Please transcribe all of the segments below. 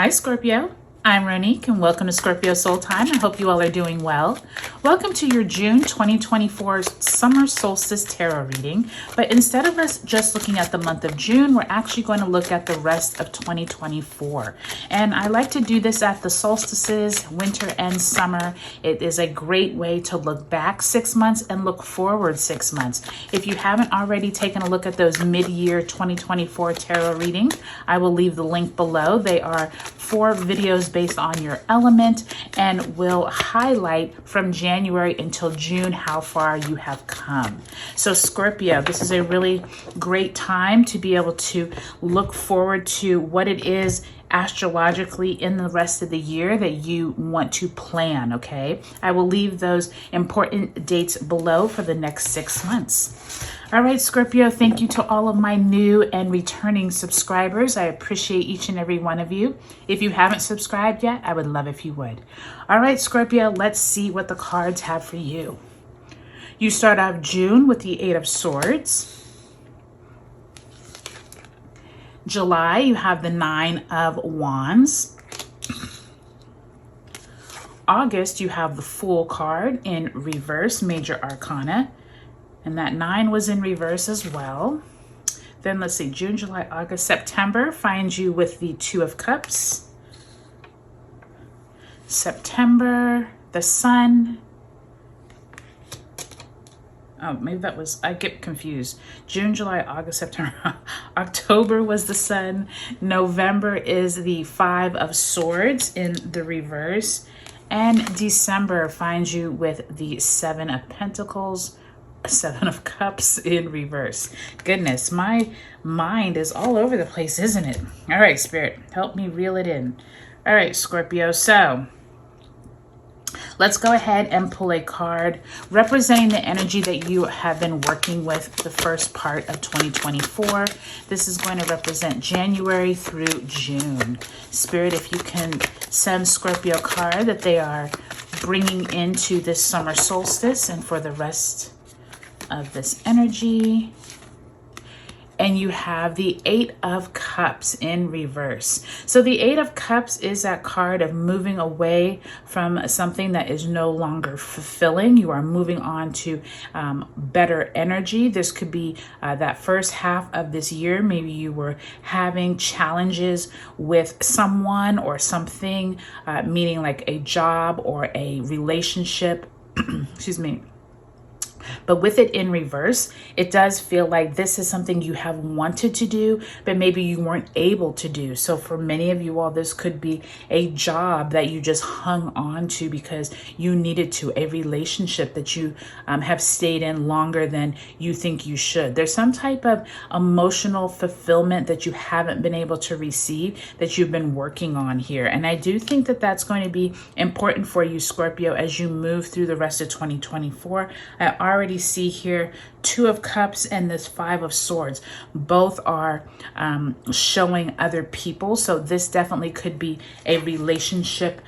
Hi Scorpio, I'm Ronique and welcome to Scorpio Soul Time. I hope you all are doing well. Welcome to your June 2024 Summer Solstice Tarot reading. But instead of us just looking at the month of June, we're actually going to look at the rest of 2024. And I like to do this at the solstices, winter and summer. It is a great way to look back 6 months and look forward 6 months. If you haven't already taken a look at those mid-year 2024 tarot readings, I will leave the link below. They are 4 videos based on your element and will highlight from January until June how far you have come. So Scorpio, this is a really great time to be able to look forward to what it is astrologically in the rest of the year that you want to plan, okay? I will leave those important dates below for the next 6 months. All right, Scorpio, thank you to all of my new and returning subscribers. I appreciate each and every one of you. If you haven't subscribed yet, I would love if you would. All right, Scorpio, let's see what the cards have for you. You start off June with the 8 of Swords. July, you have the 9 of Wands. August, you have the Fool card in reverse, Major Arcana. And that 9 was in reverse as well. Then let's see, June, July, August, September finds you with the 2 of Cups. September, the Sun. Oh, maybe that was, I get confused. June, July, August, September. October was the Sun. November is the 5 of Swords in the reverse. And December finds you with the 7 of Pentacles. 7 of Cups in reverse. Goodness, my mind is all over the place, isn't it? All right, Spirit, help me reel it in. All right, Scorpio, so let's go ahead and pull a card representing the energy that you have been working with the first part of 2024. This is going to represent January through June. Spirit, if you can send Scorpio a card that they are bringing into this summer solstice and for the rest of this energy. And you have the 8 of Cups in reverse. So the 8 of Cups is that card of moving away from something that is no longer fulfilling. You are moving on to better energy. This could be that first half of this year. Maybe you were having challenges with someone or something, meaning like a job or a relationship. Excuse me. But with it in reverse, it does feel like this is something you have wanted to do, but maybe you weren't able to do. So for many of you all, this could be a job that you just hung on to because you needed to, a relationship that you have stayed in longer than you think you should. There's some type of emotional fulfillment that you haven't been able to receive that you've been working on here. And I do think that that's going to be important for you, Scorpio, as you move through the rest of 2024. I already see here 2 of Cups and this 5 of Swords. Both are showing other people. So this definitely could be a relationship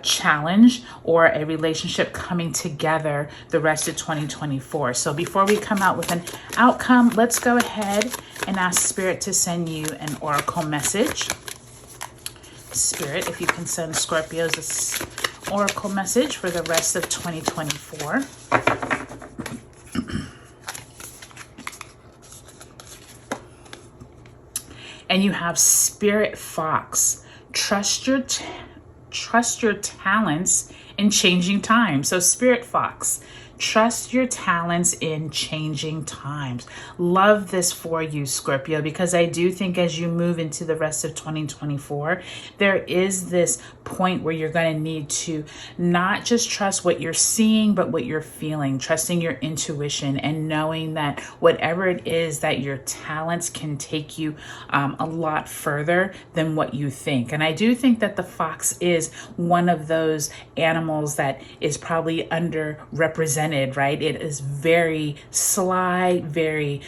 challenge or a relationship coming together the rest of 2024. So before we come out with an outcome, let's go ahead and ask Spirit to send you an oracle message. Spirit, if you can send Scorpios this oracle message for the rest of 2024. And you have Spirit Fox. Trust your talents in changing times. So Spirit Fox, trust your talents in changing times. Love this for you, Scorpio, because I do think as you move into the rest of 2024, there is this point where you're going to need to not just trust what you're seeing, but what you're feeling, trusting your intuition and knowing that whatever it is that your talents can take you a lot further than what you think. And I do think that the fox is one of those animals that is probably underrepresented presented, right? It is very sly, very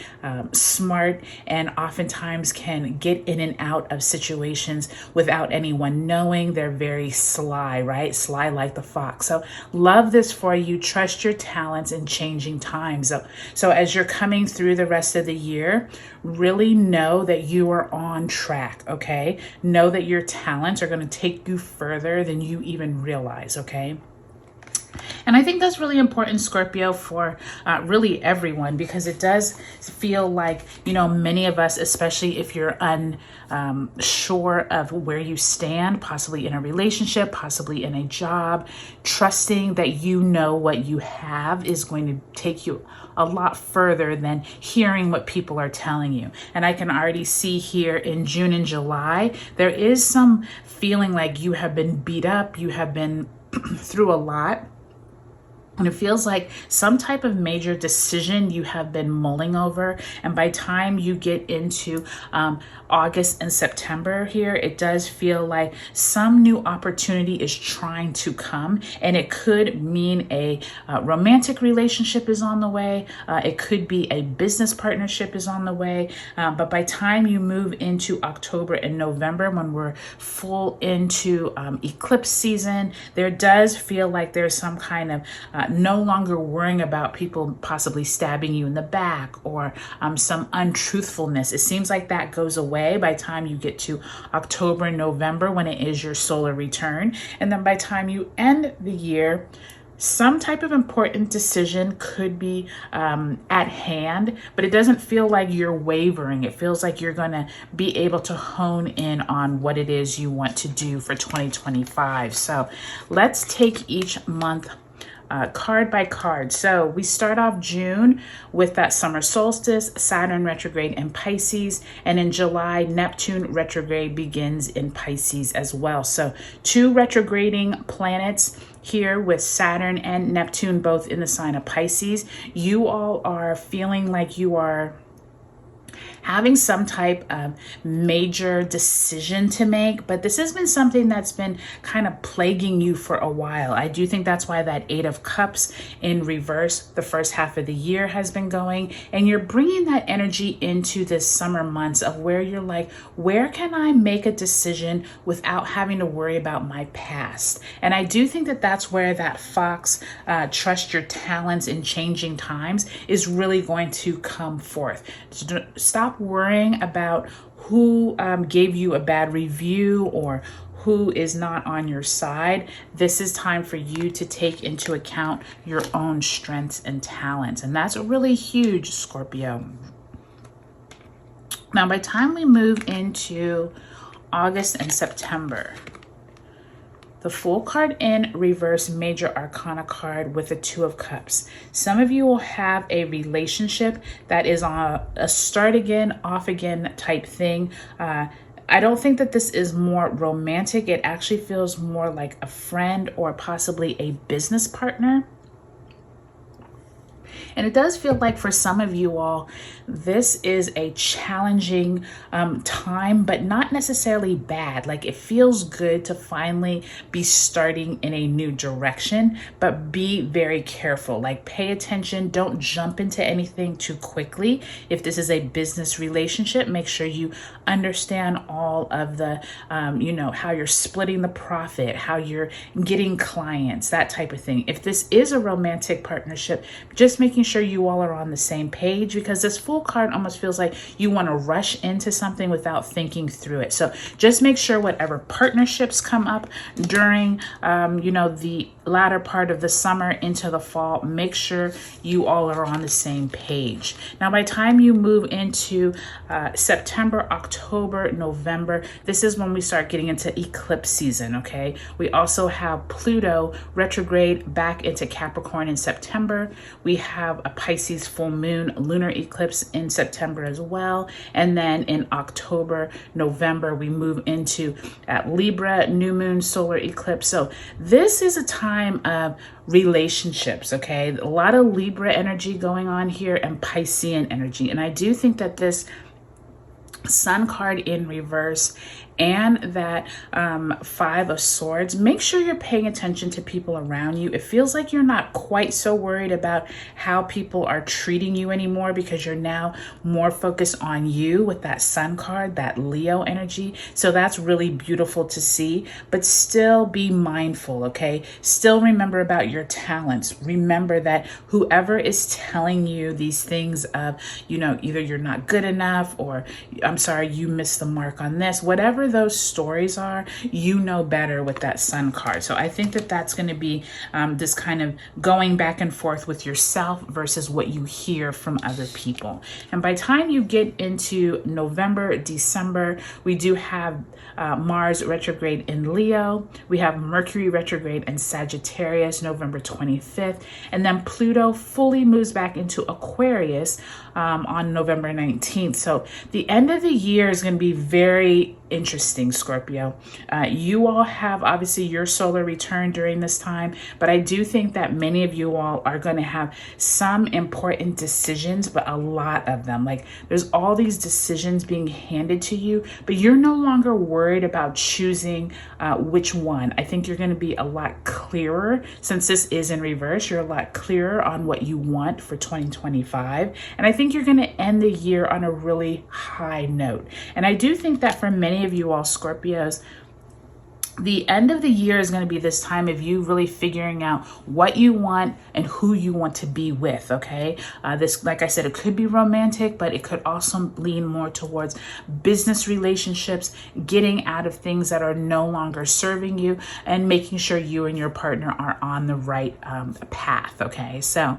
smart, and oftentimes can get in and out of situations without anyone knowing. They're very sly, right? Sly like the fox. So love this for you. Trust your talents in changing times. So as you're coming through the rest of the year, really know that you are on track, okay? Know that your talents are going to take you further than you even realize, okay? And I think that's really important, Scorpio, for really everyone, because it does feel like, you know, many of us, especially if you're unsure of where you stand, possibly in a relationship, possibly in a job, trusting that you know what you have is going to take you a lot further than hearing what people are telling you. And I can already see here in June and July, there is some feeling like you have been beat up, you have been through a lot. And it feels like some type of major decision you have been mulling over. And by time you get into August and September here, it does feel like some new opportunity is trying to come. And it could mean a romantic relationship is on the way. It could be a business partnership is on the way. But by time you move into October and November, when we're full into eclipse season, there does feel like there's some kind of no longer worrying about people possibly stabbing you in the back or some untruthfulness. It seems like that goes away by the time you get to October and November, when it is your solar return. And then by the time you end the year, some type of important decision could be at hand, but it doesn't feel like you're wavering. It feels like you're going to be able to hone in on what it is you want to do for 2025. So let's take each month card by card. So we start off June with that summer solstice, Saturn retrograde in Pisces, and in July, Neptune retrograde begins in Pisces as well. So 2 retrograding planets here with Saturn and Neptune both in the sign of Pisces. You all are feeling like you are having some type of major decision to make, but this has been something that's been kind of plaguing you for a while. I do think that's why that 8 of Cups in reverse the first half of the year has been going, and you're bringing that energy into this summer months of where you're like, where can I make a decision without having to worry about my past? And I do think that that's where that fox, trust your talents in changing times, is really going to come forth. Stop worrying about who gave you a bad review or who is not on your side. This is time for you to take into account your own strengths and talents. And that's really huge, Scorpio. Now, by the time we move into August and September, the Fool card in reverse, major arcana card with the 2 of Cups. Some of you will have a relationship that is on a start again, off again type thing. I don't think that this is more romantic. It actually feels more like a friend or possibly a business partner. And it does feel like for some of you all, this is a challenging time, but not necessarily bad. Like, it feels good to finally be starting in a new direction, but be very careful. Like, pay attention. Don't jump into anything too quickly. If this is a business relationship, make sure you understand all of the, how you're splitting the profit, how you're getting clients, that type of thing. If this is a romantic partnership, just making sure you all are on the same page, because this Fool card almost feels like you want to rush into something without thinking through it. So just make sure whatever partnerships come up during, the latter part of the summer into the fall, make sure you all are on the same page. Now, by the time you move into September, October, November, this is when we start getting into eclipse season, okay? We also have Pluto retrograde back into Capricorn in September. We have a Pisces full moon lunar eclipse in September as well. And then in October, November, we move into Libra new moon solar eclipse. So this is a time of relationships, okay? A lot of Libra energy going on here and Piscean energy. And I do think that this Sun card in reverse and that Five of Swords, make sure you're paying attention to people around you. It feels like you're not quite so worried about how people are treating you anymore because you're now more focused on you with that Sun card, that Leo energy. So that's really beautiful to see, but still be mindful, okay? Still remember about your talents. Remember that whoever is telling you these things of, you know, either you're not good enough or I'm sorry, you missed the mark on this, whatever those stories are, you know better with that Sun card. So I think that that's going to be this kind of going back and forth with yourself versus what you hear from other people. And by the time you get into November, December, we do have Mars retrograde in Leo. We have Mercury retrograde in Sagittarius, November 25th. And then Pluto fully moves back into Aquarius on November 19th. So the end of the year is going to be very interesting, Scorpio. You all have obviously your solar return during this time, but I do think that many of you all are going to have some important decisions, but a lot of them, like there's all these decisions being handed to you, but you're no longer worried about choosing which one. I think you're going to be a lot clearer since this is in reverse. You're a lot clearer on what you want for 2025. And I think you're going to end the year on a really high note. And I do think that for many of you all Scorpios, the end of the year is going to be this time of you really figuring out what you want and who you want to be with, okay? This, like I said, it could be romantic, but it could also lean more towards business relationships, getting out of things that are no longer serving you, and making sure you and your partner are on the right path, okay? So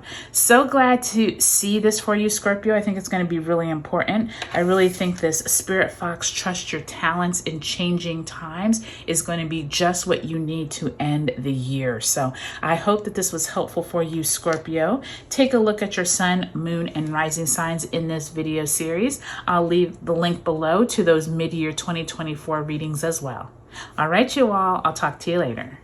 glad to see this for you, Scorpio. I think it's going to be really important. I really think this Spirit Fox, trust your talents in changing times, is going to be just what you need to end the year. So I hope that this was helpful for you, Scorpio. Take a look at your sun, moon, and rising signs in this video series. I'll leave the link below to those mid-year 2024 readings as well. All right, you all, I'll talk to you later.